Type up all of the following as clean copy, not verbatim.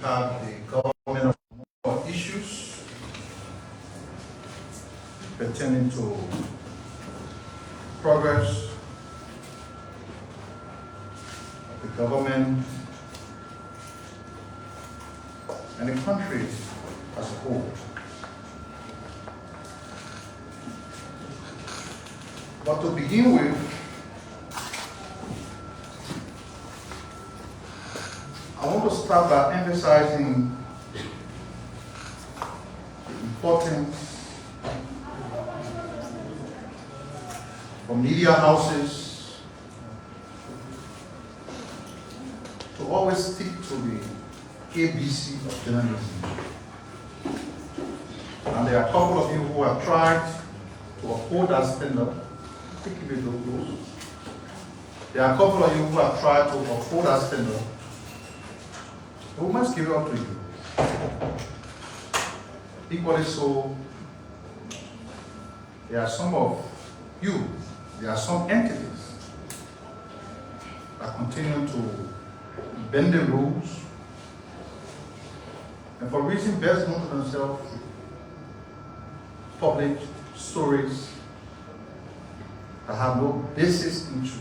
have the government of issues pertaining to progress of the government and the country as a whole. But to begin with, I want to start by emphasizing the importance for media houses to always stick to the ABC of journalism. And there are a couple of you who have tried to uphold that standard. Keep it close. There are a couple of you who have tried to uphold that standard. We must give it up to you. Equally so, there are some of you, there are some entities that continue to bend the rules and for reasons best known to themselves, public stories that have no basis in truth.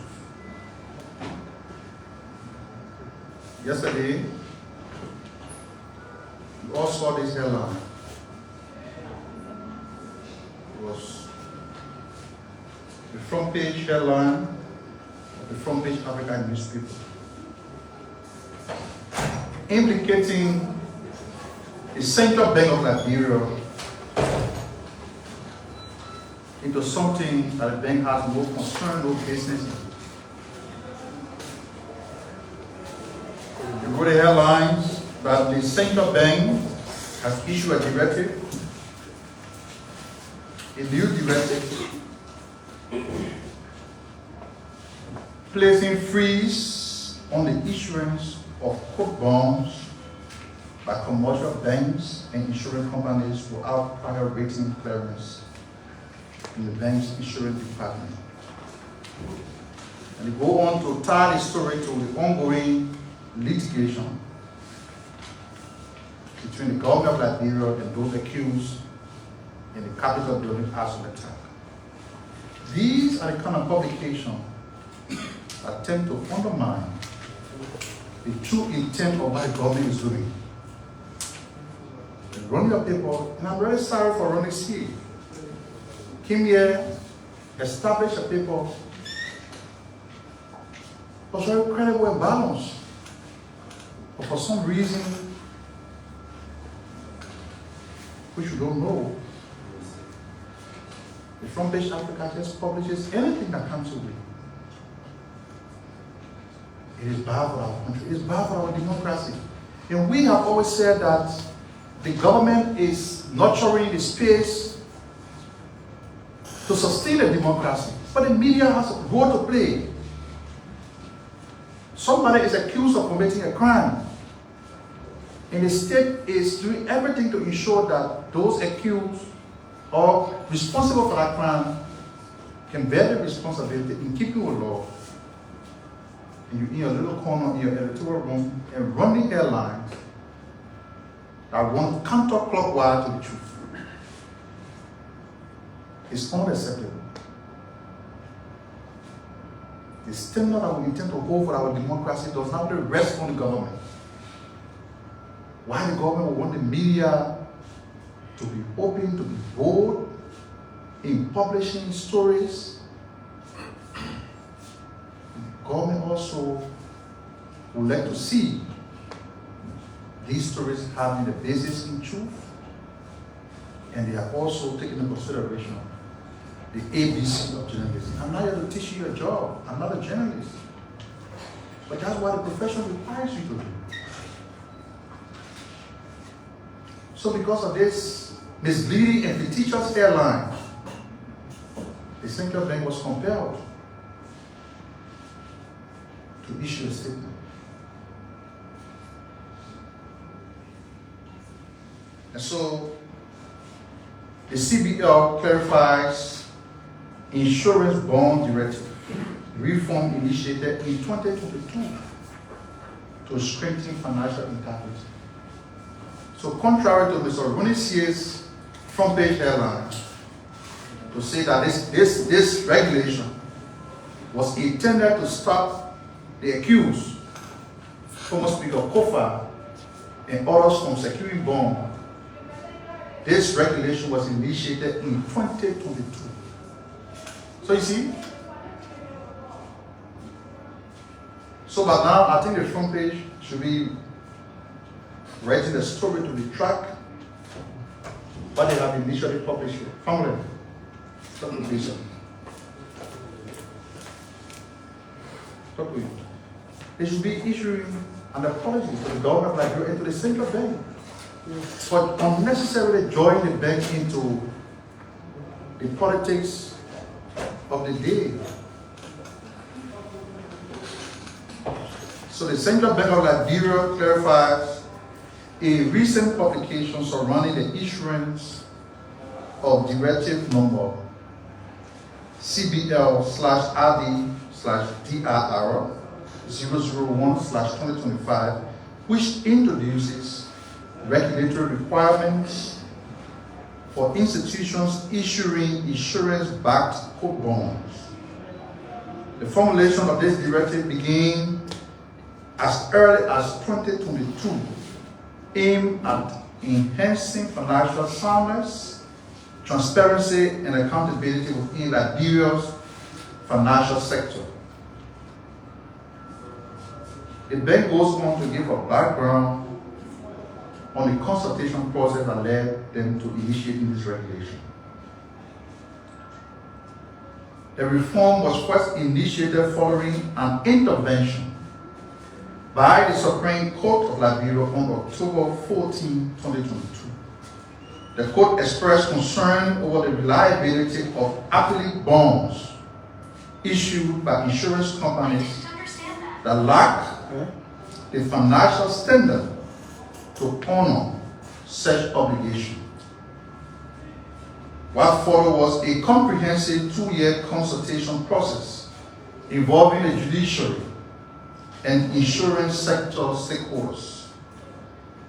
Yesterday, you all saw this headline. It was the front page headline of the front page African newspaper, implicating the Central Bank of Liberia into something that the bank has no concern, no business in. You go to the headlines that the Central Bank has issued a directive, a new directive, placing freeze on the issuance of court bonds by commercial banks and insurance companies without prior rating clearance in the bank's insurance department. And they go on to tie the story to the ongoing litigation between the government of Liberia and those accused in the Capitol building arson attack. These are the kind of publications that attempt to undermine the true intent of what the government is doing. They run your paper, and I'm very sorry for running C. Came here, established a paper, was very credible and balanced. But for some reason, which you don't know, the front page Africa just publishes anything that comes away. It is bad for our country, it is bad for our democracy. And we have always said that the government is nurturing the space to sustain a democracy. But the media has a role to play. Somebody is accused of committing a crime, and the state is doing everything to ensure that those accused or responsible for that crime can bear the responsibility in keeping with law. And you're in your little corner in your editorial room and running airlines that run counterclockwise to the truth. It's unacceptable. The standard that we intend to hold for our democracy does not really rest on the government. Why the government will want the media to be open, to be bold in publishing stories. The government also would like to see these stories having the basis in truth, and they are also taking into consideration the ABC of journalism. I'm not here to teach you a job. I'm not a journalist. But that's what the profession requires you to do. So because of this misleading and fictitious airline, the Central Bank was compelled to issue a statement. And so the CBL clarifies Insurance Bond Directive, reform initiated in 2022 to strengthen financial integrity. So contrary to Mr. Rooney's front page headline, to say that this regulation was intended to stop the accused, former Speaker Kofa, and others from securing bonds. This regulation was initiated in 2022. So you see, so but now I think the front page should be writing the story to the track, but they have initially published it. Family, stop the vision. Talk to you. They should be issuing an apology to the government of Liberia and to the central bank for unnecessarily joining the bank into the politics of the day. So the Central Bank of Liberia clarifies a recent publication surrounding the issuance of derivative number CBL/RD/DRR 001/2025, which introduces regulatory requirements for institutions issuing insurance-backed court bonds. The formulation of this directive began as early as 2022, aimed at enhancing financial soundness, transparency, and accountability within Liberia's financial sector. The bank goes on to give a background on the consultation process that led them to initiating this regulation. The reform was first initiated following an intervention by the Supreme Court of Liberia on October 14, 2022. The court expressed concern over the reliability of appellate bonds issued by insurance companies that lack the financial standard to honor such obligation. What followed was a comprehensive 2-year consultation process involving the judiciary and insurance sector stakeholders.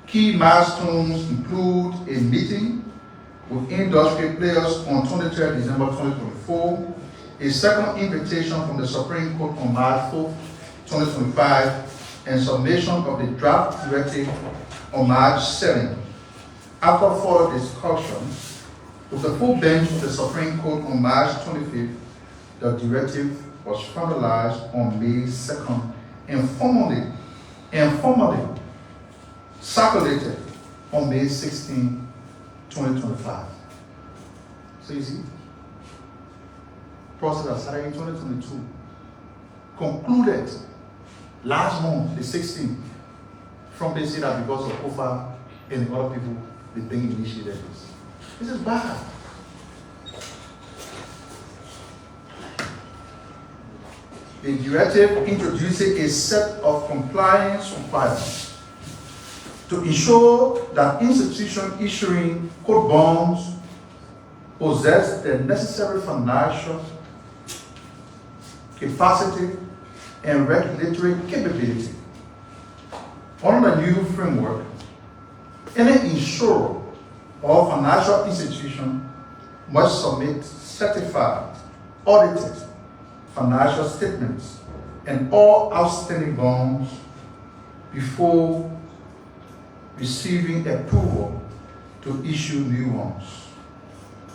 Key milestones include a meeting with industry players on 23 December 2024, a second invitation from the Supreme Court on March 4, 2025, and submission of the draft directive on March 7. After further discussion with the full bench of the Supreme Court on March 25th, the directive was finalized on May 2nd and formally circulated on May 16, 2025. So you see, process that started in 2022, concluded last month, the 16th, from they say that because of OFA and the other people, the bank initiated this. This is bad. The directive introduces a set of compliance requirements to ensure that institutions issuing court bonds possess the necessary financial capacity and regulatory capability. Under the new framework, any insurer or financial institution must submit certified, audited financial statements and all outstanding bonds before receiving approval to issue new ones.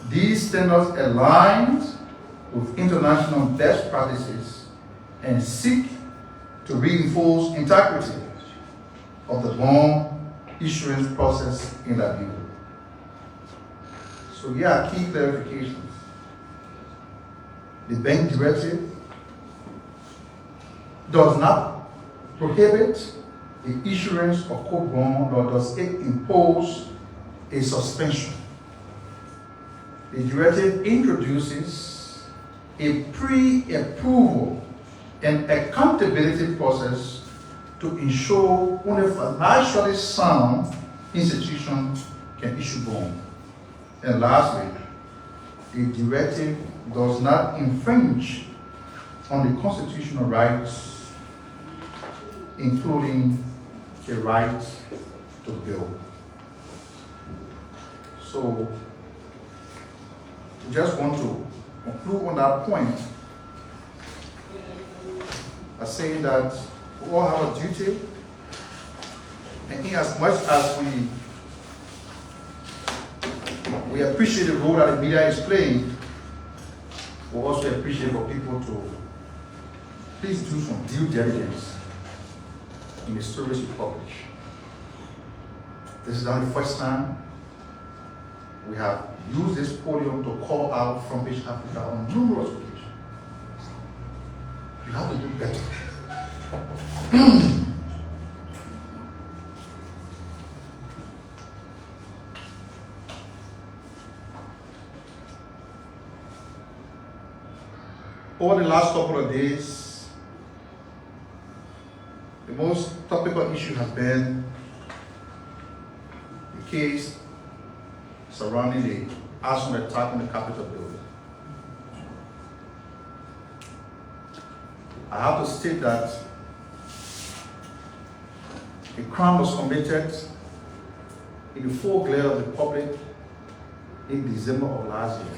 These standards align with international best practices and seek to reinforce integrity of the bond issuance process in Liberia. So here are key clarifications. The bank directive does not prohibit the issuance of court bond, nor does it impose a suspension. The directive introduces a pre-approval and accountability process to ensure only financially sound institutions can issue bonds. And lastly, the directive does not infringe on the constitutional rights, including the right to bill. So, we just want to conclude on that point by saying that we all have a duty, and in as much as we appreciate the role that the media is playing, we also appreciate for people to please do some due diligence in the stories you publish. This is not the first time we have used this podium to call out Front Page Africa on numerous occasions. You have to do better. Over the last couple of days, the most topical issue has been the case surrounding the arson attack on the Capitol building. I have to state that a crime was committed in the full glare of the public in December of last year.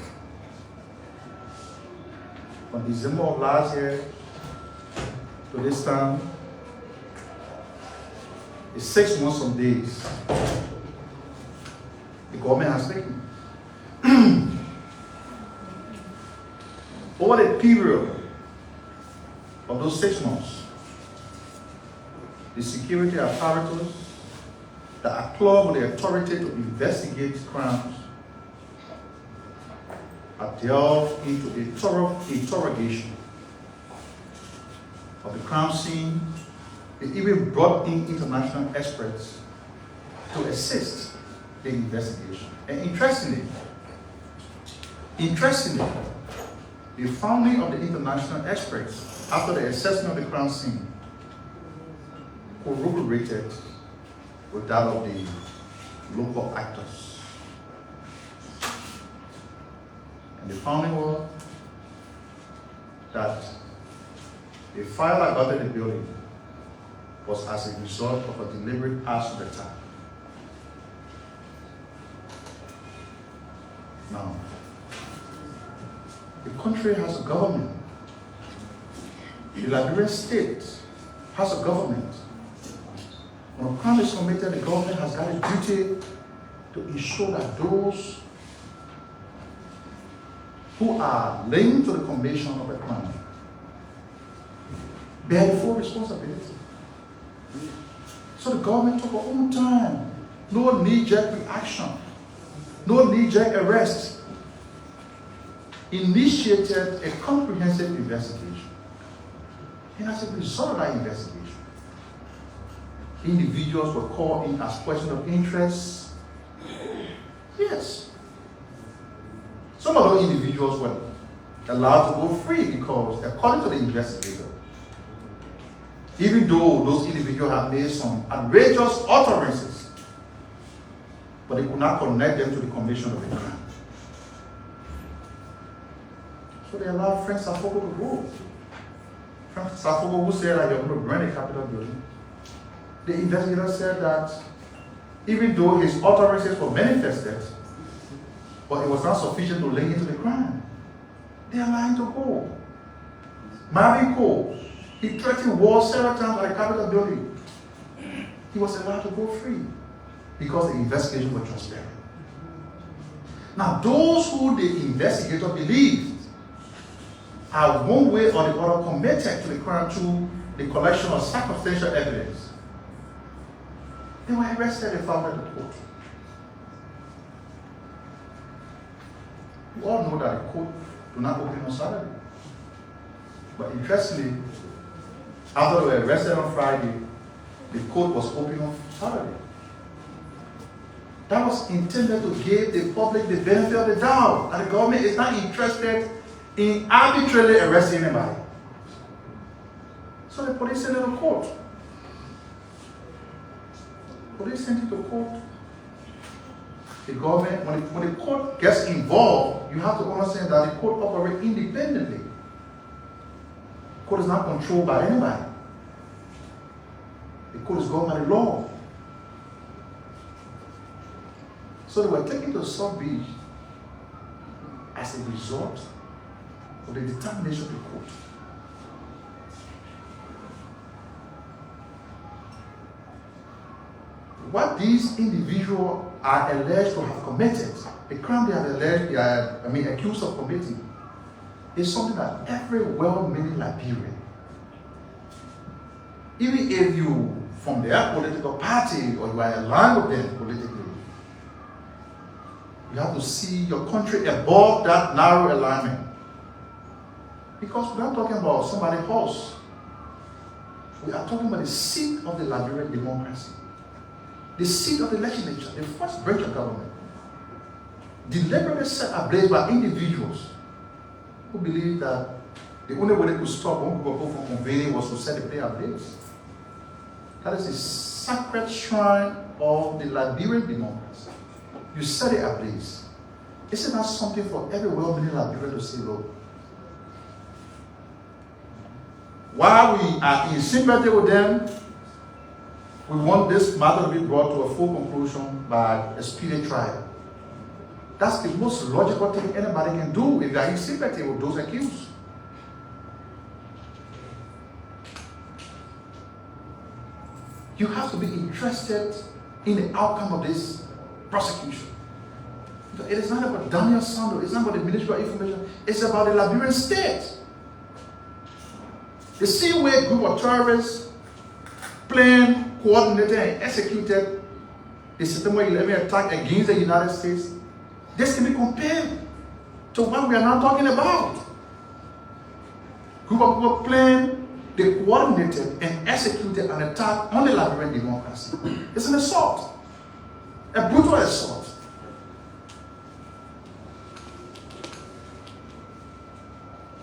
From December of last year to this time, it's 6 months some days the government has taken. Over the period of those 6 months, the security apparatus that are clothed with the authority to investigate crimes have delved into a thorough interrogation of the crime scene. They even brought in international experts to assist the investigation. And interestingly, the finding of the international experts after the assessment of the crime scene corroborated with that of the local actors. And the finding was that the fire that got in the building was as a result of a deliberate arson attack. Now, the country has a government. The Liberian state has a government. When a crime is committed, the government has got a duty to ensure that those who are linked to the commission of a crime bear the full responsibility. So the government took her own time. No knee-jerk reaction. No knee-jerk arrest. Initiated a comprehensive investigation. And as a result of that investigation, individuals were called in as questions of interest. Yes. Some of those individuals were allowed to go free because, according to the investigator, even though those individuals had made some outrageous utterances, but they could not connect them to the commission of the crime. So they allowed Frank Safogo to go. Frank Safogo, who said that you're going to burn the Capitol building, the investigator said that even though his utterances were manifested, but it was not sufficient to link into the crime, they allowed him to go. Mariko, he threatened war several times at the Capitol building. He was allowed to go free because the investigation was transparent. Now, those who the investigator believed are one way or the other committed to the crime through the collection of circumstantial evidence, they were arrested and found at the court. You all know that the court do not open on Saturday. But interestingly, after they were arrested on Friday, the court was open on Saturday. That was intended to give the public the benefit of the doubt that the government is not interested in arbitrarily arresting anybody. So the police sent it to court. Police sent it to court. The government, when the court gets involved, you have to understand that the court operates independently. The court is not controlled by anybody. The court is governed by the law. So they were taken to South Beach as a result of the determination of the court. What these individuals are alleged to have committed, the crime they are accused of committing, is something that every well-meaning Liberian, even if you from their political party or you are aligned with them politically, you have to see your country above that narrow alignment. Because we're not talking about somebody's horse. We are talking about the seat of the Liberian democracy. The seat of the legislature, the first branch of government, deliberately set ablaze by individuals who believe that the only way they could stop one group of people from convening was to set the place ablaze. That is the sacred shrine of the Liberian democracy. You set it ablaze. Isn't that something for every well-meaning Liberian to say, look? While we are in sympathy with them, we want this matter to be brought to a full conclusion by a speedy trial. That's the most logical thing anybody can do if they are in sympathy with those accused. You have to be interested in the outcome of this prosecution. It is not about Daniel Sando, it's not about the Ministry of Information, it's about the Liberian state. The same way a group of terrorists planned, coordinated, and executed the September 11 attack against the United States, this can be compared to what we are now talking about. Group of people planned, they coordinated and executed an attack on the Liberian democracy. It's an assault, a brutal assault.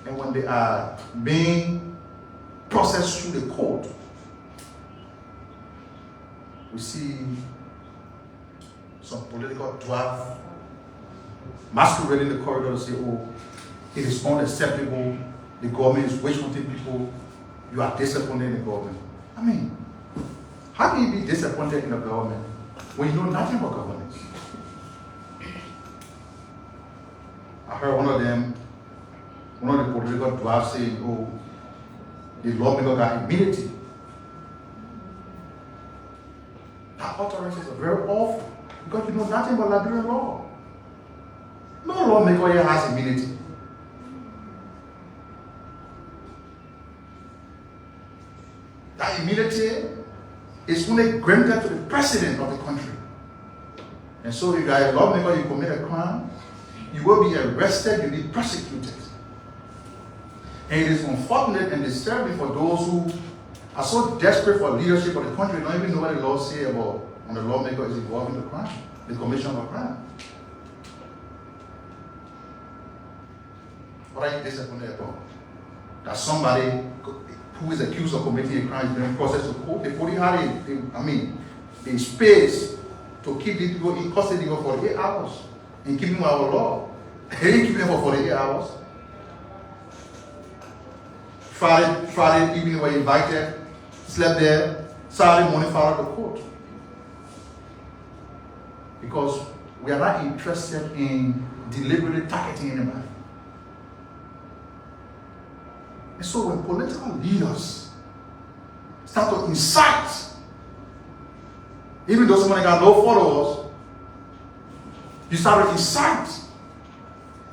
And when they are being processed through the court, we see some political dwarf masquerading the corridor to say, oh, it is unacceptable, the government is witch-hunting people, you are disappointed in the government. I mean, how can you be disappointed in the government when you know nothing about governance? I heard one of the political dwarfs saying, oh, the lawmaker got immunity. That utterances are very awful because you know nothing about Liberian law. No lawmaker here has immunity. That immunity is only granted to the president of the country. And so if you are a lawmaker, you commit a crime, you will be arrested, you'll be prosecuted. And it is unfortunate and disturbing for those who are so desperate for leadership of the country, don't even know what the law say about when the lawmaker is involved in the crime, the commission of a crime. What are you disappointed about? That somebody who is accused of committing a crime is being processed to court. They put in space to keep these people in custody for 48 hours in keeping our law. They didn't keep them for 48 hours. Friday evening we were invited, slept there, Saturday morning filed the court. Because we are not interested in deliberately targeting anybody. And so when political leaders start to incite, even though somebody got no followers, you start to incite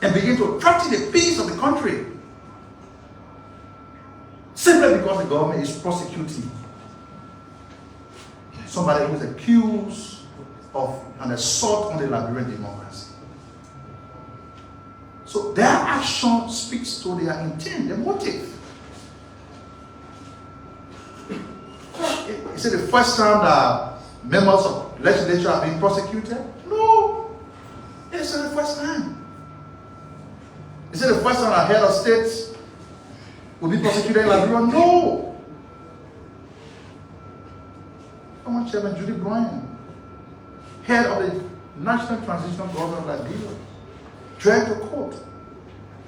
and begin to threaten the peace of the country. Simply because the government is prosecuting somebody who is accused of an assault on the Liberian democracy. So their action speaks to their intent, their motive. Is it the first time that members of legislature are being prosecuted? No. It isn't the first time. Is it the first time that head of states will be prosecuted in Liberia? No. Former Chairman Judy Bryan, head of the National Transitional Government of Liberia, dragged to court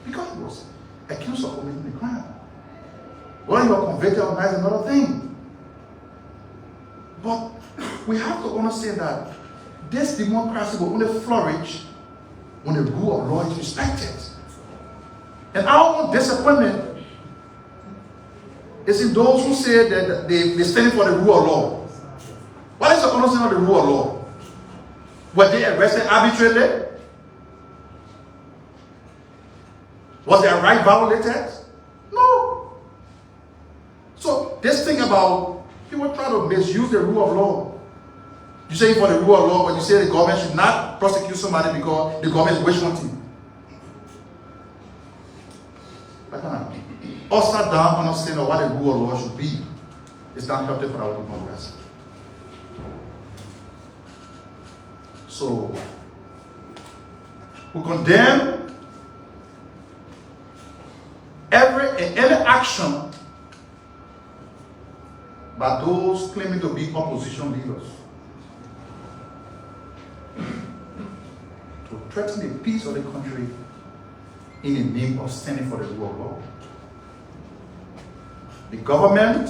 because he was accused of committing a crime. Whether you are convicted or not is another thing. But we have to understand that this democracy will only flourish when the rule of law is respected. And our own disappointment is in those who say that they stand for the rule of law. What is the understanding of the rule of law? Were they arrested arbitrarily? Was their right violated? No. So this thing about people try to misuse the rule of law. You say for the rule of law, but you say the government should not prosecute somebody because the government is wage hunting. Upside down understanding of what the rule of law should be is not helpful for our democracy. So we condemn any action by those claiming to be opposition leaders to threaten the peace of the country in the name of standing for the rule of law. The government,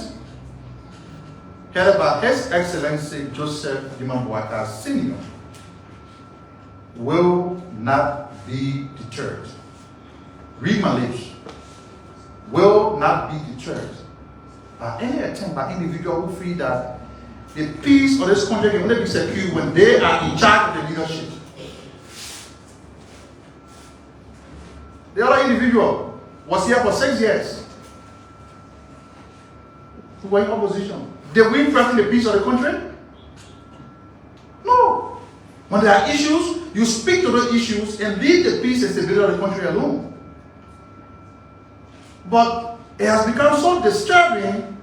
headed by His Excellency Joseph Dimambwaka Sr., will not be deterred. Read my lips. Will not be deterred by any attempt by individuals who feel that the peace of this country can only be secured when they are in charge of the leadership. The other individual was here for 6 years who were in opposition. Did we threaten the peace of the country? No. When there are issues, you speak to those issues and leave the peace and stability of the country alone. But it has become so disturbing,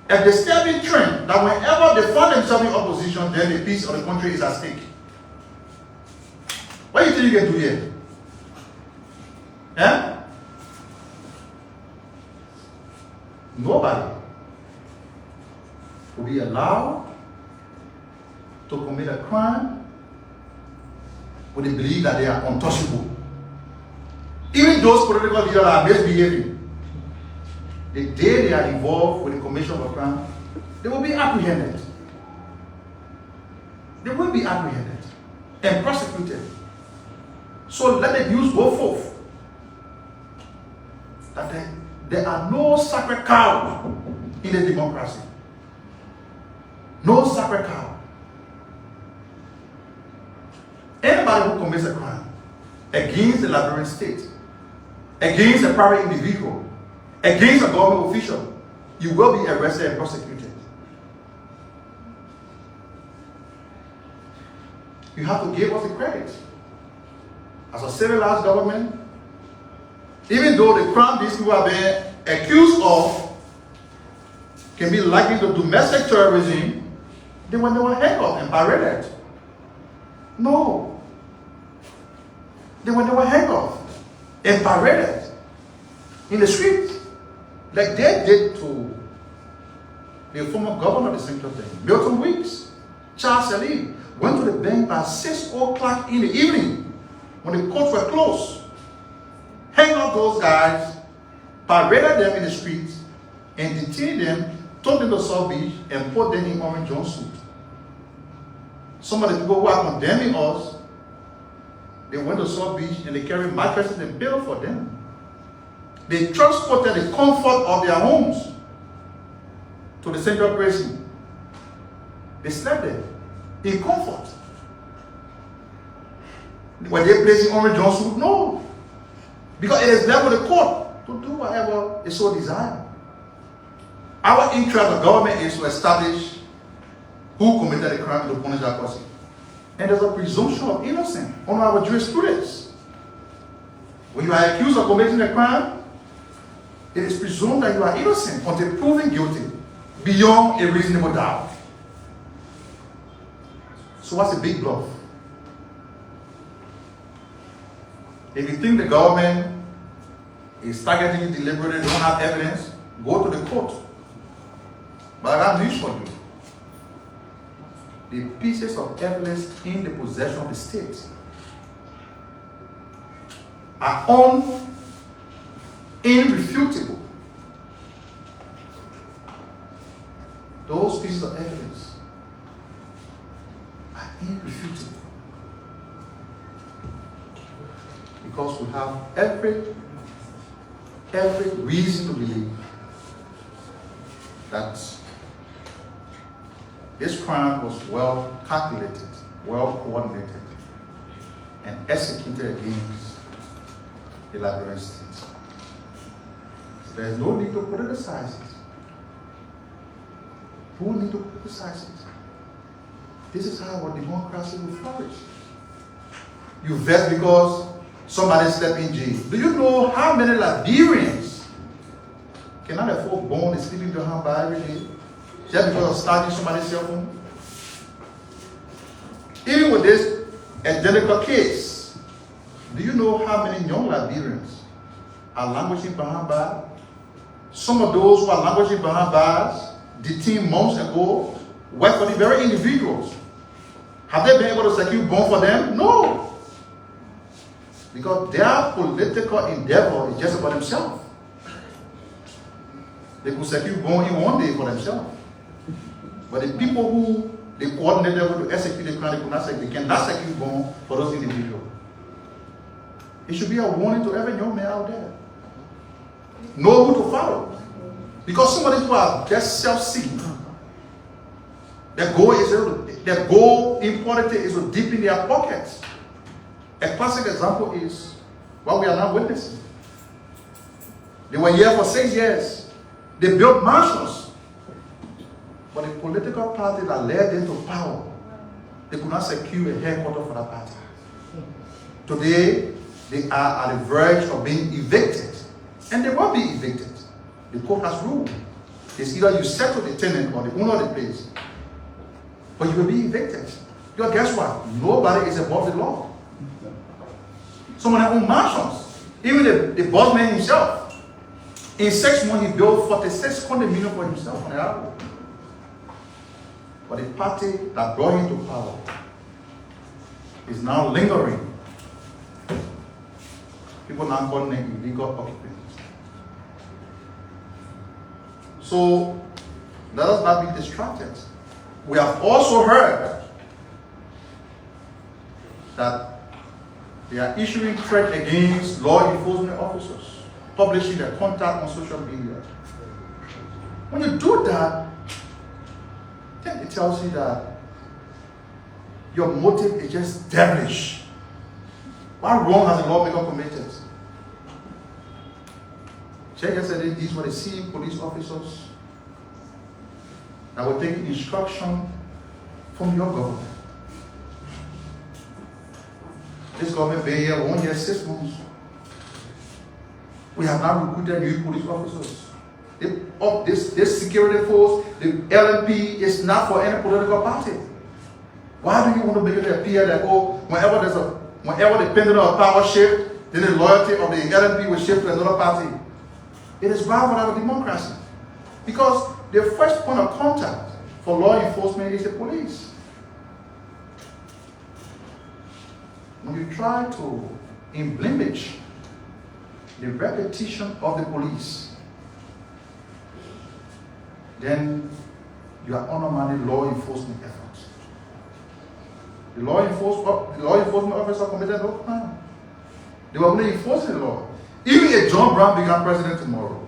a disturbing trend, that whenever they find themselves in opposition, then the peace of the country is at stake. What do you think you can do here? Eh? Nobody will be allowed to commit a crime when they believe that they are untouchable. Even those political leaders that are misbehaving, the day they are involved with the commission of a crime, they will be apprehended. They will be apprehended and prosecuted. So let the news go forth that there are no sacred cows in the democracy. No sacred cow. Anybody who commits a crime against the Liberian state, against a private individual, against a government official, you will be arrested and prosecuted. You have to give us the credit. As a civilized government, even though the crime these people are being accused of can be likened to domestic terrorism, they were handcuffed and paraded. No. They were handcuffed and paraded in the street, like they did to the former governor of the Central Bank, Milton Weeks. Charles Salim went to the bank by 6 o'clock in the evening when the courts were closed. Hang up those guys, paraded them in the streets, and detained them, took them to South Beach, and put them in orange jumpsuit. Some of the people who are condemning us, they went to South Beach and they carried mattresses and pillows for them. They transported the comfort of their homes to the central prison. They slept there in comfort. Were they placing orange jumpsuit? No. Because it is left with the court to do whatever is so desired. Our interest as a government is to establish who committed the crime to punish that person. And there's a presumption of innocence on our jurisprudence. When you are accused of committing a crime, it is presumed that you are innocent until proven guilty beyond a reasonable doubt. So what's the big bluff? If you think the government is targeting you deliberately, don't have evidence, go to the court. But I have news for you. The pieces of evidence in the possession of the state are irrefutable. Those pieces of evidence are irrefutable. Because we have every reason to believe that this crime was well calculated, well coordinated, and executed against the Liberian state. So there is no need to politicize it. Who need to politicize it? This is how our democracy will flourish. You vex because somebody slept in jail. Do you know how many Liberians cannot afford bone and sleeping behind bar every day just because of starting somebody's cell phone? Even with this identical case, do you know how many young Liberians are languishing behind bars? Some of those who are languishing behind bars, detained months ago, work for the very individuals. Have they been able to secure bond for them? No. Because their political endeavor is just about themselves. They could secure bond in one day for themselves. But the people who they coordinated with to execute the crime, they cannot secure bond for those individuals. It should be a warning to every young man out there. Know who to follow. Because some of these people are just self-seeking. Their goal in politics is to deepen their pockets. A classic example is what we are now witnessing. They were here for 6 years. They built mansions. But the political party that led them to power, they could not secure a headquarters for that party. Today, they are at the verge of being evicted. And they will be evicted. The court has ruled. It's either you settle the tenant or the owner of the place. But you will be evicted. Because guess what? Nobody is above the law. Some of their own mansions. Even the boss man himself. In 6 months, he built 46 condominiums for himself on the island. But the party that brought him to power is now lingering. People now calling them illegal occupants. So let us not be distracted. We have also heard that they are issuing threats against law enforcement officers, publishing their contact on social media. When you do that, then it tells you that your motive is just devilish. What wrong has the lawmaker committed? Check yesterday, these were the same police officers that were taking instruction from your government. This government been here 1 year, 6 months. We have now recruited new police officers. This security force, the LNP, is not for any political party. Why do you want to make it appear that whenever the pendulum of power shift, then the loyalty of the LNP will shift to another party? It is bad for our democracy. Because the first point of contact for law enforcement is the police. When you try to blemish the reputation of the police, then you are undermining law enforcement efforts. The law enforcement officer committed no crime. They were only enforcing the law. Even if John Brown becomes president tomorrow,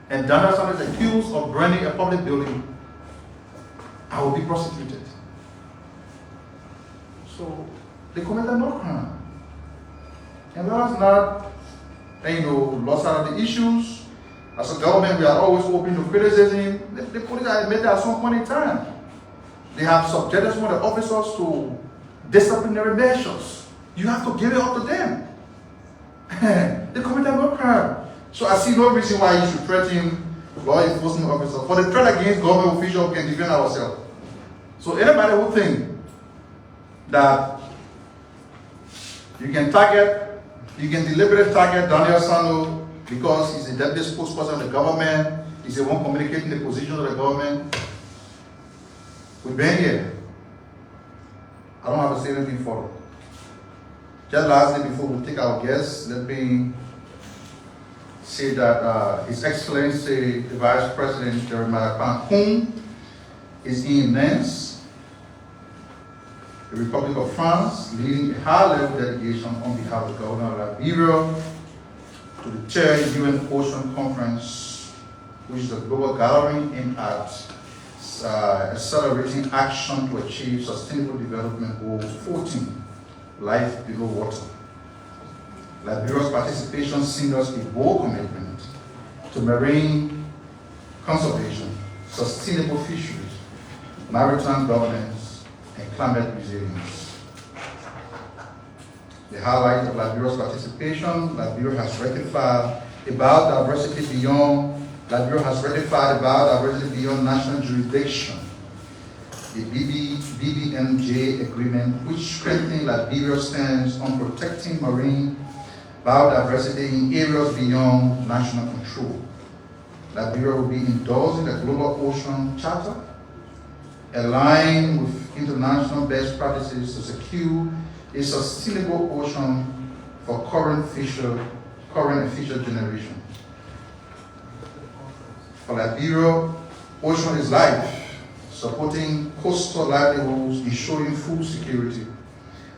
and Daniel Sanders is accused of burning a public building, I will be prosecuted. So they committed no crime. And let us not, lost out of the issues. As a government, we are always open to criticism. The police have admitted at some point in time. They have subjected some of the officers to disciplinary measures. You have to give it up to them. They committed no crime. So I see no reason why you should threaten law enforcement officers. For the threat against government officials, we can defend ourselves. So anybody who thinks that you can deliberately target Daniel Sano because he's a deputy spokesperson of the government, he's the one communicating the position of the government. We've been here. I don't have to say anything for it. Just lastly, before we take our guests, let me say that His Excellency, the Vice President, Jeremiah Pankun, is in Nance. the Republic of France, leading a high-level delegation on behalf of the Governor of Liberia to the third UN Ocean Conference, which is a global gathering aimed at accelerating action to achieve Sustainable Development Goal 14, Life Below Water. Liberia's participation signals a bold commitment to marine conservation, sustainable fisheries, maritime governance, and climate resilience. The highlight of Liberia's participation: Liberia has ratified biodiversity beyond national jurisdiction, the BBNJ agreement, which strengthens Liberia's stance on protecting marine biodiversity in areas beyond national control. Liberia will be endorsing the Global Ocean Charter, aligned with international best practices to secure a sustainable ocean for current and future generations. For Liberia, ocean is life, supporting coastal livelihoods, ensuring food security,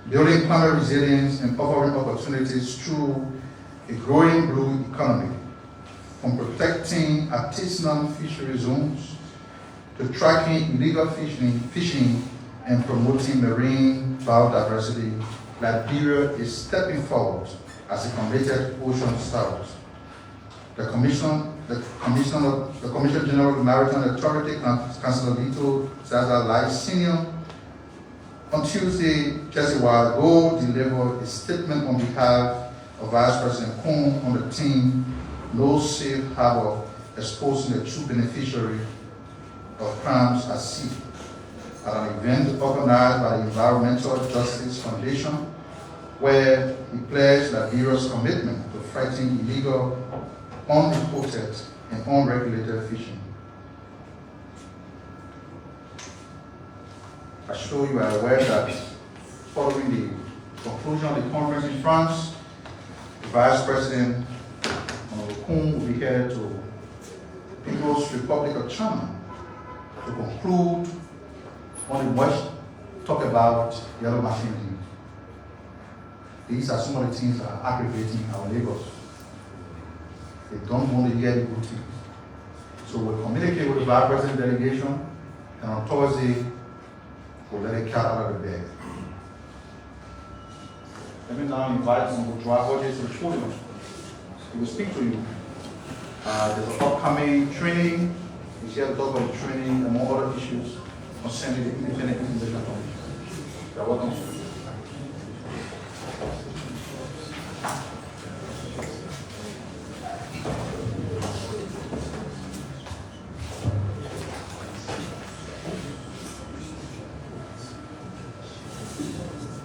building climate resilience, and offering opportunities through a growing blue economy, from protecting artisanal fishery zones to tracking illegal fishing and promoting marine biodiversity. Liberia is stepping forward as a committed ocean stout. The Commissioner General of the Maritime Authority, Councillor Lito Zaza Lai Sr., on Tuesday, just a while ago, delivered a statement on behalf of Vice President Kong on the theme "No Safe Harbor, Exposing the True Beneficiary of Crimes at Sea" at an event organized by the Environmental Justice Foundation, where he pledged Liberia's commitment to fighting illegal, unreported, and unregulated fishing. I'm sure you are aware that following the conclusion of the conference in France, the Vice President Kung will be here to the People's Republic of China to conclude on the much talk about yellow machine. These are some of the things that are aggravating our neighbors. They don't want to hear the good things. So we'll communicate with the Vice President delegation, and on Thursday, we'll let it cat out of the bag. Let me now invite Mr. Joaquin to the podium. He will speak to you. There's an upcoming training. He's here to talk about the training, among other issues, concerning the Independent Information Commission. You're welcome.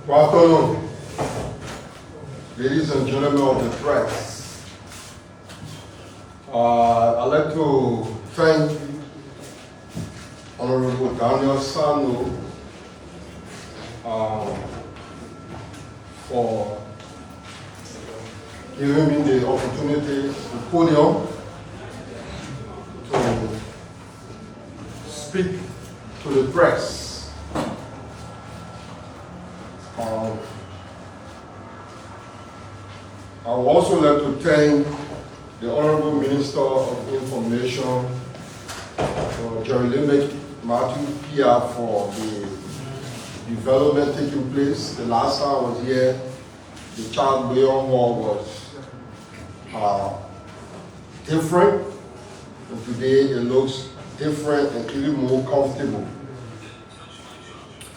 Good afternoon, ladies and gentlemen of the press. I'd like to thank Honorable Daniel Sano for giving me the opportunity, the podium, to speak to the press. I would also like to thank the Honorable Minister of Information, Jerry Limbeck, Matthew Pia, for the development taking place. The last time I was here, the Child Leon Hall was different, and today it looks different and even more comfortable.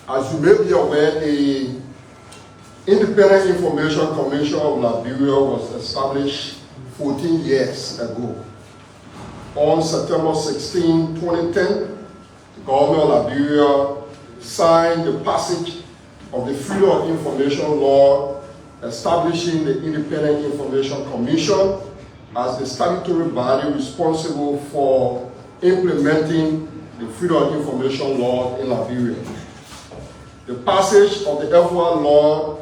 As you may be aware, the Independent Information Commission of Liberia was established 14 years ago. On September 16, 2010, the government of Liberia signed the passage of the Freedom of Information Law, establishing the Independent Information Commission as the statutory body responsible for implementing the Freedom of Information Law in Liberia. The passage of the FOI law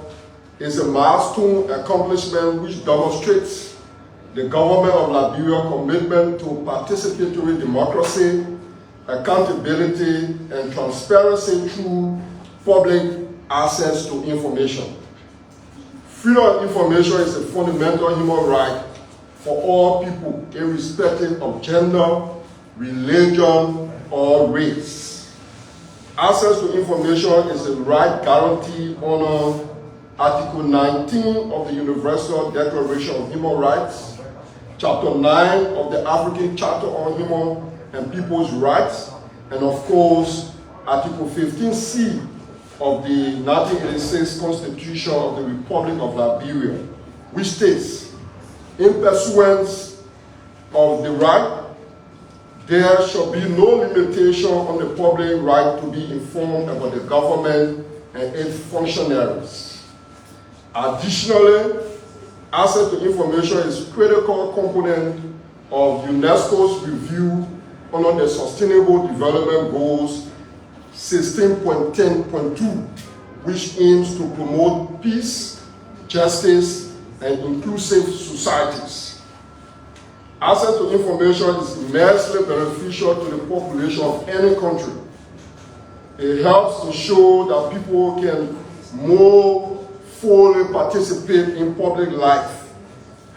is a milestone accomplishment which demonstrates the government of Liberia's commitment to participatory democracy, accountability, and transparency through public access to information. Freedom of information is a fundamental human right for all people, irrespective of gender, religion, or race. Access to information is a right guaranteed under Article 19 of the Universal Declaration of Human Rights, Chapter 9 of the African Charter on Human and People's Rights, and of course, Article 15C of the 1986 Constitution of the Republic of Liberia, which states, in pursuance of the right, there shall be no limitation on the public right to be informed about the government and its functionaries. Additionally, access to information is a critical component of UNESCO's review under the Sustainable Development Goals 16.10.2, which aims to promote peace, justice, and inclusive societies. Access to information is immensely beneficial to the population of any country. It helps to show that people can more fully participate in public life,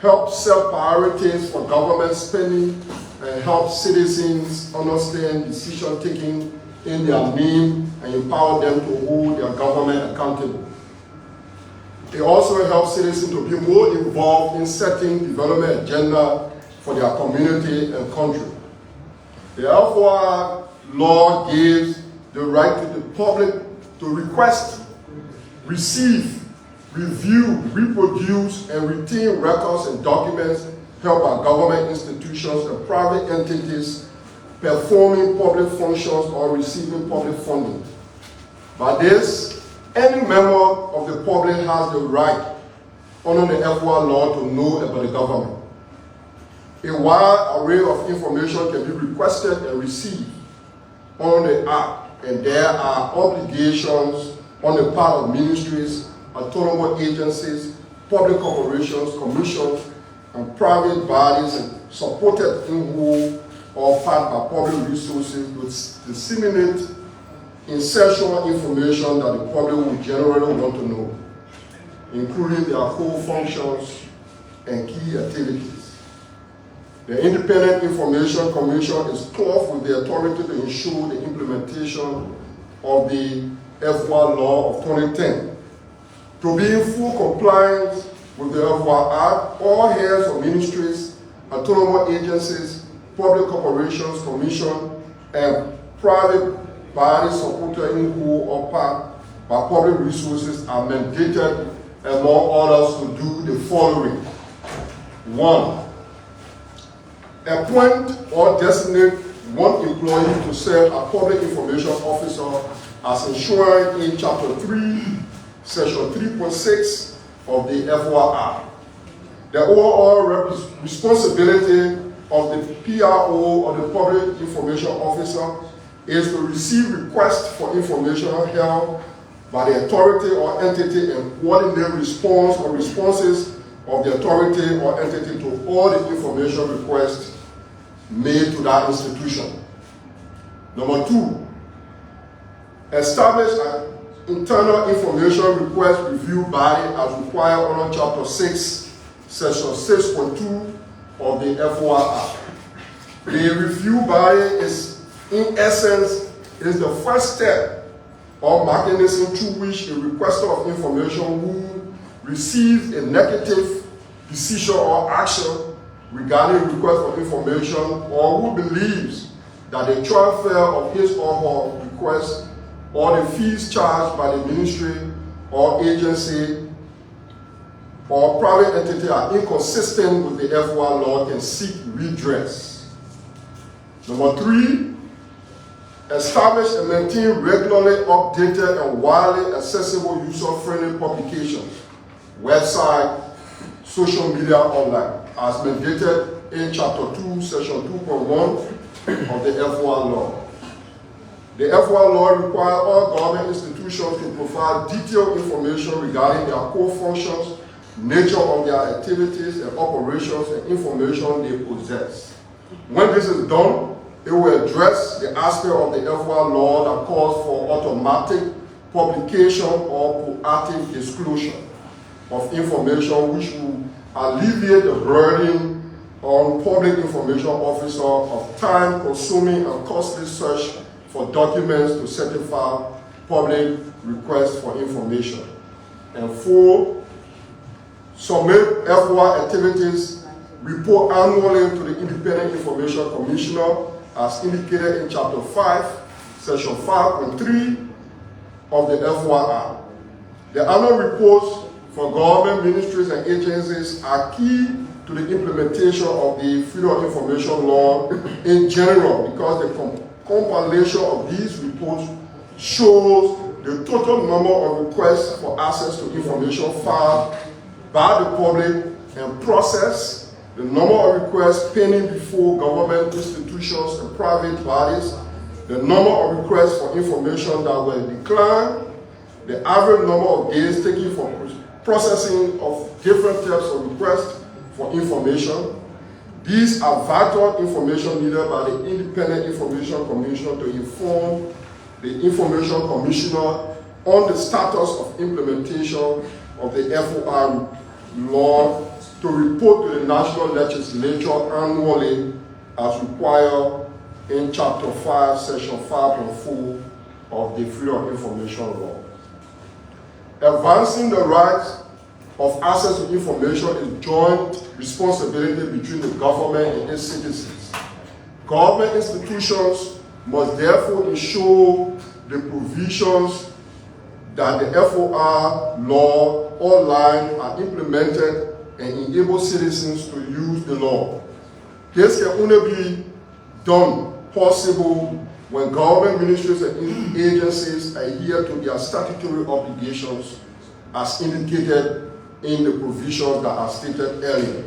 help set priorities for government spending, and help citizens understand decision-taking in their name and empower them to hold their government accountable. It also helps citizens to be more involved in setting development agenda for their community and country. The FOI law gives the right to the public to request, receive, review, reproduce, and retain records and documents held by government institutions and private entities performing public functions or receiving public funding. By this, any member of the public has the right under the FOI law to know about the government. A wide array of information can be requested and received under the Act, and there are obligations on the part of ministries, autonomous agencies, public corporations, commissions, and private bodies, and supported in whole or part by public resources to disseminate essential information that the public will generally want to know, including their core functions and key activities. The Independent Information Commission is clothed with the authority to ensure the implementation of the FOI law of 2010. To be in full compliance with the FOI Act, all heads of ministries, autonomous agencies, public corporations, commission, and private bodies supported in whole or part by public resources are mandated, among others, to do the following. 1. Appoint or designate one employee to serve as public information officer as enshrined in Chapter 3, Section 3.6 of the FOI Act. The overall responsibility of the PRO or the Public Information Officer is to receive requests for information held by the authority or entity and coordinate response or responses of the authority or entity to all the information requests made to that institution. Number 2, establish an internal information request review body as required under Chapter 6, Section 6.2 of the FOI Act. The review body is, in essence, is the first step or mechanism through which a requester of information who receives a negative decision or action regarding request for information or who believes that the transfer of his or her request or the fees charged by the ministry or agency or private entity are inconsistent with the FOI law can seek redress. Number 3, establish and maintain regularly updated and widely accessible user-friendly publications, website, social media, online, as mandated in Chapter 2, Section 2.1 of the FOI law. The FOI law requires all government institutions to provide detailed information regarding their core functions, nature of their activities and operations, and information they possess. When this is done, it will address the aspect of the FOI law that calls for automatic publication or proactive disclosure of information which will alleviate the burden on public information officer of time-consuming and costly search for documents to certify public requests for information. And 4, submit FOI activities report annually to the Independent Information Commissioner as indicated in Chapter 5, Section 5.3 of the FOI. The annual reports for government ministries and agencies are key to the implementation of the Freedom of Information Law in general, because the compilation of these reports shows the total number of requests for access to information filed by the public and processed, the number of requests pending before government institutions and private bodies, the number of requests for information that were declined, the average number of days taken for processing of different types of requests for information. These are vital information needed by the Independent Information Commission to inform the Information Commissioner on the status of implementation of the FOI law, to report to the National Legislature annually as required in Chapter 5, Section 5.4 of the Freedom of Information Law. Advancing the rights of access to information is joint responsibility between the government and its citizens. Government institutions must therefore ensure the provisions that the FOI law or line are implemented and enable citizens to use the law. This can only be done possible when government ministries and agencies adhere to their statutory obligations as indicated in the provisions that are stated earlier.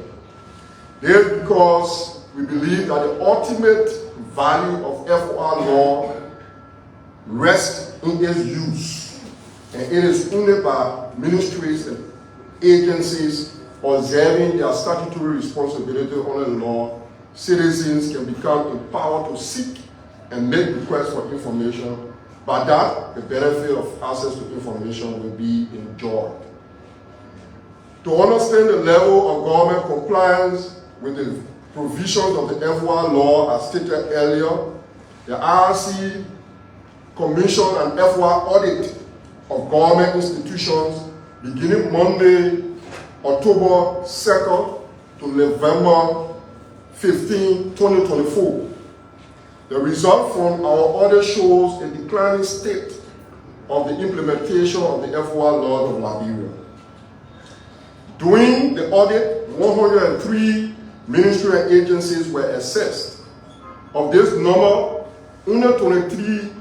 This is because we believe that the ultimate value of FOI law rests in its use, and it is only by ministries and agencies observing their statutory responsibility under the law, citizens can become empowered to seek and make requests for information. By that, the benefit of access to information will be enjoyed. To understand the level of government compliance with the provisions of the FOI law as stated earlier, the IRC commissioned an FOI audit of government institutions beginning Monday, October 2nd to November 15, 2024. The result from our audit shows a declining state of the implementation of the FOI laws of Liberia. During the audit, 103 ministry and agencies were assessed. Of this number, only 23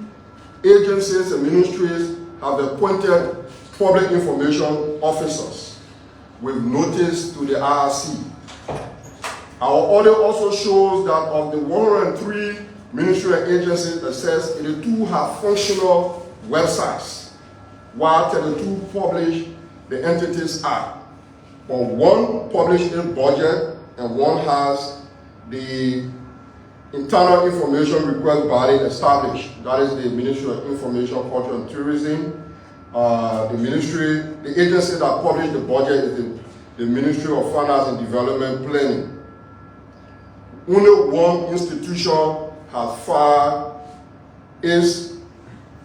agencies and ministries have appointed public information officers with notice to the IRC. Our audit also shows that of the 103 ministry and agencies assessed, 82 have functional websites, while 32 publish the Entities Act. But one published its budget and one has the internal information request body established. That is the Ministry of Information, Culture and Tourism. The agency that published the budget is the Ministry of Finance and Development Planning. Only one institution has filed its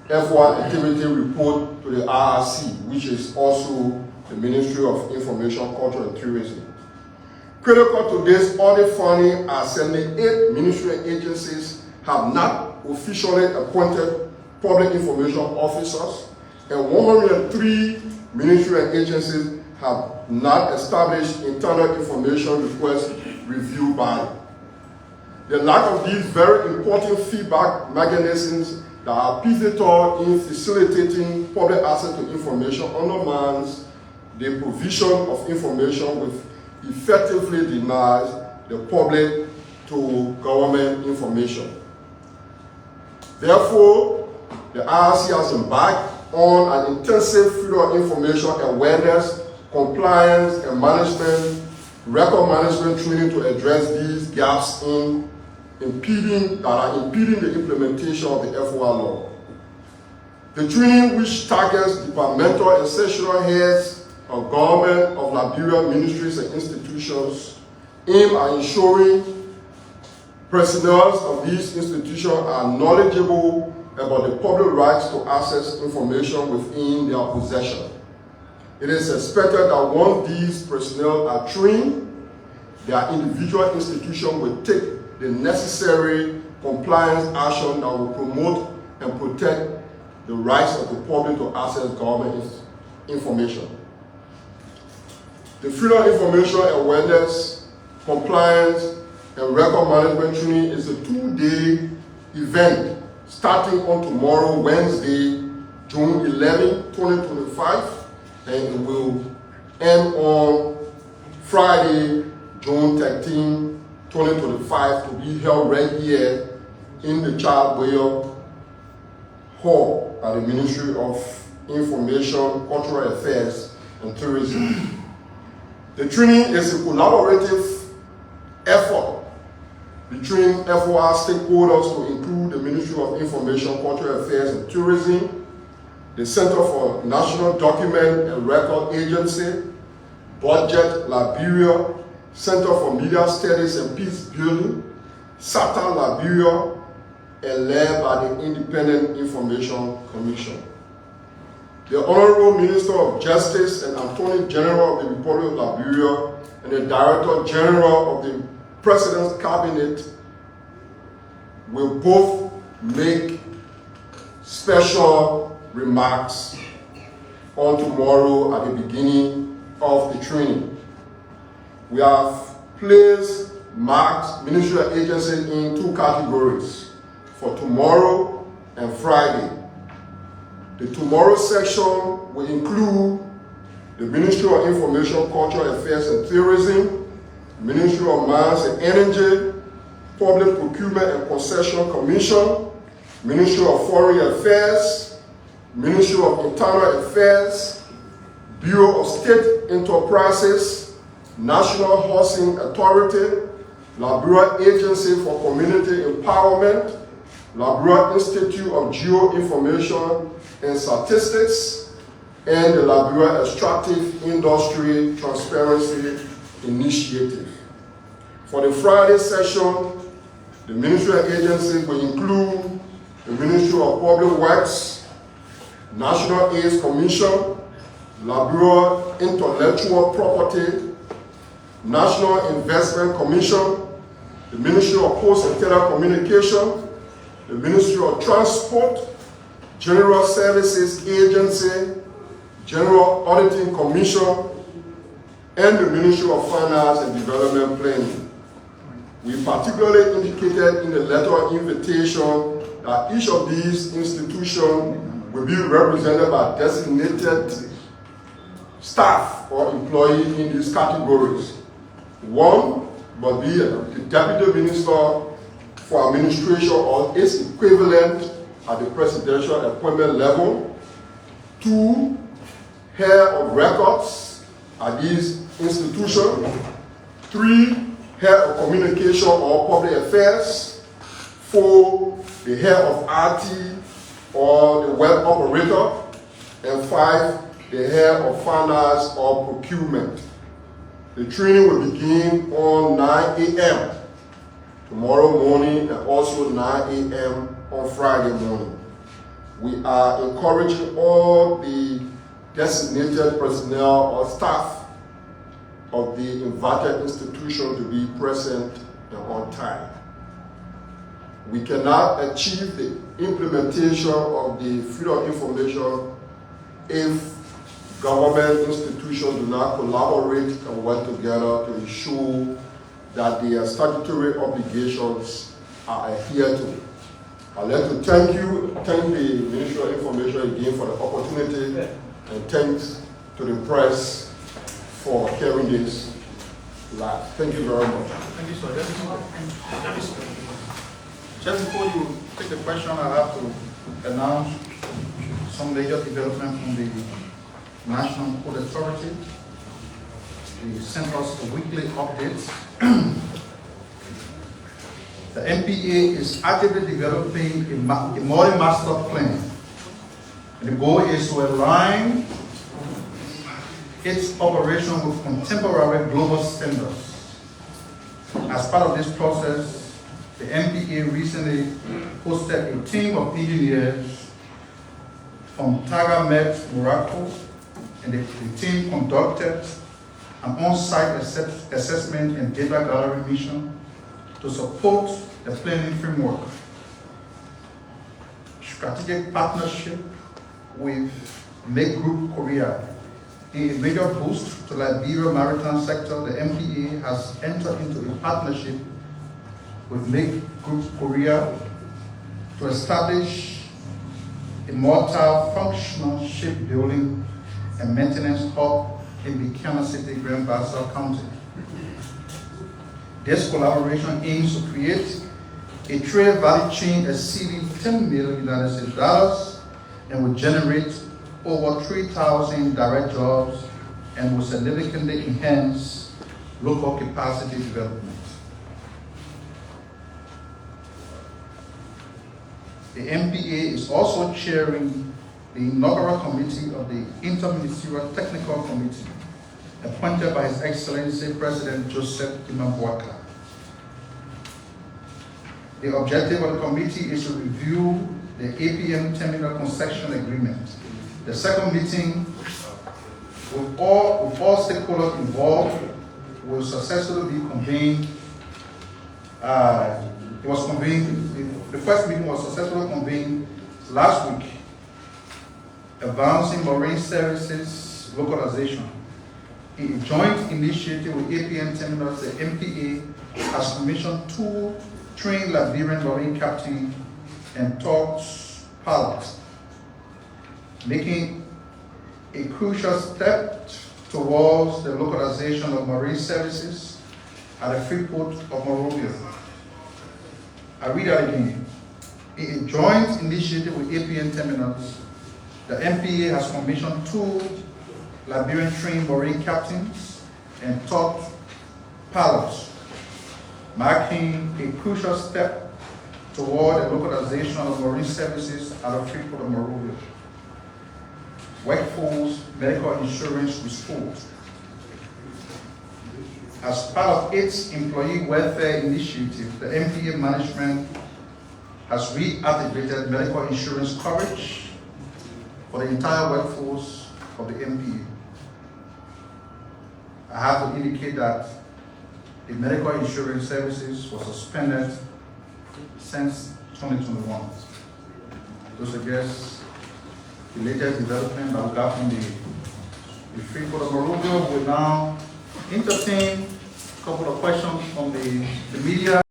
FOI activity report to the IRC, which is also the Ministry of Information, Culture and Tourism. Critical to this audit finding are 78 ministry and agencies have not officially appointed public information officers, and 103 ministry and agencies have not established internal information request review body. The lack of these very important feedback mechanisms that are pivotal in facilitating public access to information undermines the provision of information, which effectively denies the public to government information. Therefore, the IRC has embarked on an intensive freedom of information awareness, compliance, and management, record management training to address these gaps that are impeding the implementation of the FOI law. The training, which targets departmental and sectional heads of government of Liberia ministries and institutions, aim at ensuring personnel of these institutions are knowledgeable about the public rights to access information within their possession. It is expected that once these personnel are trained, their individual institution will take the necessary compliance action that will promote and protect the rights of the public to access government information. The Freedom of Information Awareness, Compliance, and Record Management Training is a 2-day event starting on tomorrow, Wednesday, June 11, 2025, and it will end on Friday, June 13, 2025, to be held right here in the Child Welfare Hall at the Ministry of Information, Cultural Affairs, and Tourism. The training is a collaborative effort between FOR stakeholders to include the Ministry of Information, Cultural Affairs, and Tourism, the Center for National Document and Record Agency, Budget Liberia, Center for Media Studies and Peace Building, SATA Liberia, and led by the Independent Information Commission. The Honorable Minister of Justice and Attorney General of the Republic of Liberia and the Director General of the President's Cabinet will both make special remarks on tomorrow at the beginning of the training. We have placed marked ministerial agencies in 2 categories for tomorrow and Friday. The tomorrow section will include the Ministry of Information, Cultural Affairs, and Tourism, Ministry of Mines and Energy, Public Procurement and Concession Commission, Ministry of Foreign Affairs, Ministry of Internal Affairs, Bureau of State Enterprises, National Housing Authority, Liberia Agency for Community Empowerment, Liberia Institute of Geoinformation and Statistics, and the Liberia Extractive Industry Transparency Initiative. For the Friday session, the ministerial agencies will include the Ministry of Public Works, National AIDS Commission, Liberia Intellectual Property, National Investment Commission, the Ministry of Post and Telecommunication, the Ministry of Transport, General Services Agency, General Auditing Commission, and the Ministry of Finance and Development Planning. We particularly indicated in the letter of invitation that each of these institutions will be represented by designated staff or employee in these categories. One must be the Deputy Minister for Administration or its equivalent at the presidential appointment level. 2, Head of Records at these institutions. 3, Head of Communication or Public Affairs. 4, the Head of RT or the Web Operator. And 5, the Head of Finance or Procurement. The training will begin on 9 a.m. tomorrow morning and also 9 a.m. on Friday morning. We are encouraging all the designated personnel or staff of the invited institution to be present and on time. We cannot achieve the implementation of the freedom of information if government institutions do not collaborate and work together to ensure that their statutory obligations are adhered to. I'd like to thank the Ministry of Information again for the opportunity, and thanks to the press for carrying this live. Thank you very much. Thank you, sir. Just before you take the question, I have to announce some major development from the National Code Authority. They sent us the weekly updates. The NPA is actively developing a modern master plan And the goal is to align its operation with contemporary global standards. As part of this process, the MPA recently hosted a team of engineers from Tagamet, Morocco, and the team conducted an on-site assessment and data gathering mission to support the planning framework, strategic partnership with Make Group Korea. In a major boost to Liberia maritime sector, the MPA has entered into a partnership with Make Group Korea to establish a multi-functional shipbuilding and maintenance hub in Buchanan City, Grand Bassa County. This collaboration aims to create a trade value chain exceeding $10 million and will generate over 3,000 direct jobs and will significantly enhance local capacity development. The MPA is also chairing the inaugural committee of the Interministerial Technical Committee appointed by His Excellency President Joseph Imambuaka. The objective of the committee is to review the APM Terminal Concession Agreement. The second meeting with all stakeholders involved will successfully be convened. The first meeting was successfully convened last week. Advancing Marine Services Localization. In a joint initiative with APM Terminals, the MPA has commissioned 2 trained Liberian Marine captains and TORCS pilots, making a crucial step towards the localization of marine services at the free port of Monrovia. I read that again. In a joint initiative with APN Terminals, the MPA has commissioned 2 Liberian trained marine captains and TORCS pilots, marking a crucial step toward the localization of marine services at the free port of Monrovia. Workforce medical insurance restored. As part of its employee welfare initiative, the MPA management has reactivated medical insurance coverage for the entire workforce of the MPA. I have to indicate that the medical insurance services were suspended since 2021. Those are just the latest development that we got from the free port of Monrovia. We now entertain a couple of questions from the media.